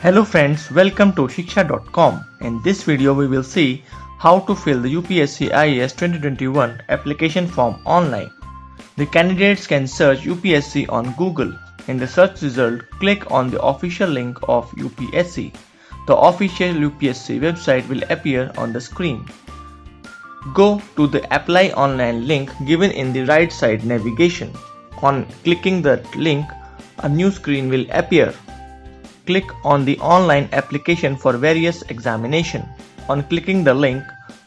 Hello friends, welcome to Shiksha.com. In this video we will see how to fill the UPSC IAS 2021 application form online. The candidates can search UPSC on Google. In the search result, click on the official link of UPSC. The official UPSC website will appear on the screen. Go to the Apply Online link given in the right side navigation. On clicking that link, a new screen will appear. Click on the online application for various examination. On clicking the link,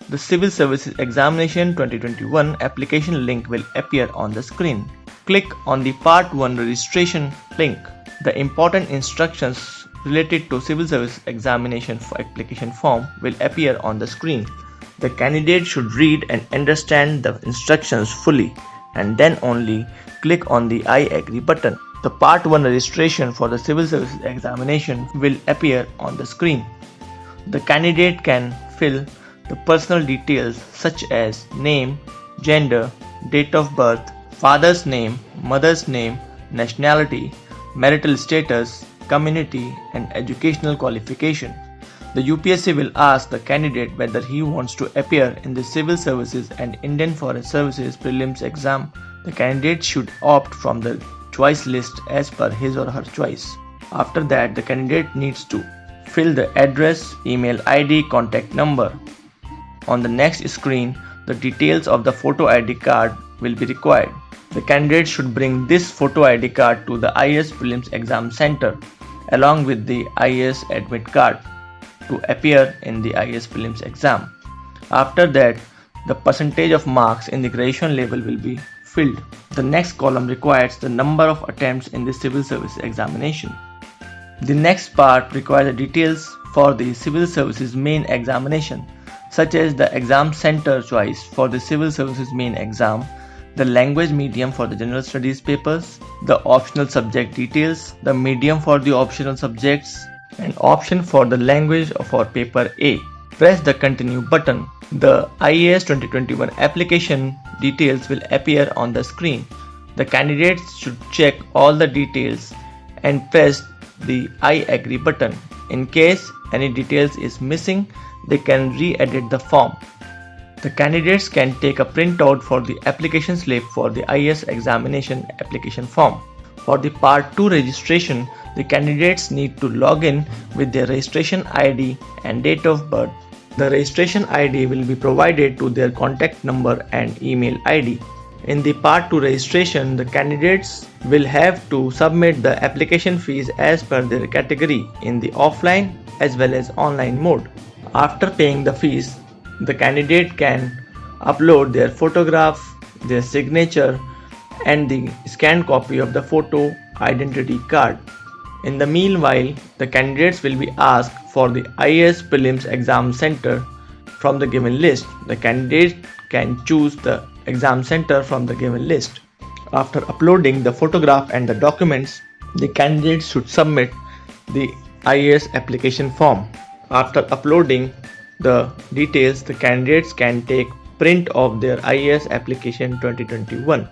the Civil Services Examination 2021 application link will appear on the screen. Click on the Part 1 registration link. The important instructions related to Civil Service Examination application form will appear on the screen. The candidate should read and understand the instructions fully and then only click on the I agree button. The Part 1 registration for the Civil Services Examination will appear on the screen. The candidate can fill the personal details such as name, gender, date of birth, father's name, mother's name, nationality, marital status, community, and educational qualification. The UPSC will ask the candidate whether he wants to appear in the Civil Services and Indian Foreign Services prelims exam. The candidate should opt from the choice list as per his or her choice. After that, the candidate needs to fill the address, email ID, contact number. On the next screen, the details of the photo ID card will be required. The candidate should bring this photo ID card to the IAS Prelims Exam Center along with the IAS Admit card to appear in the IAS Prelims exam. After that, the percentage of marks in the graduation level will be filled. The next column requires the number of attempts in the Civil Service Examination. The next part requires the details for the Civil Services Main Examination, such as the exam center choice for the Civil Services Main Exam, the language medium for the General Studies papers, the optional subject details, the medium for the optional subjects, and option for the language for paper A. Press the continue button. The IAS 2021 application details will appear on the screen. The candidates should check all the details and press the I agree button. In case any details is missing, they can re-edit the form. The candidates can take a printout for the application slip for the IAS examination application form. For the Part 2 registration, the candidates need to log in with their registration ID and date of birth. The registration ID will be provided to their contact number and email ID. In the Part 2 registration, the candidates will have to submit the application fees as per their category in the offline as well as online mode. After paying the fees, the candidate can upload their photograph, their signature, and the scanned copy of the photo identity card. In the meanwhile, the candidates will be asked for the IAS Prelims Exam Center from the given list. The candidate can choose the exam center from the given list. After uploading the photograph and the documents, the candidates should submit the IAS application form. After uploading the details, the candidates can take print of their IAS application 2021.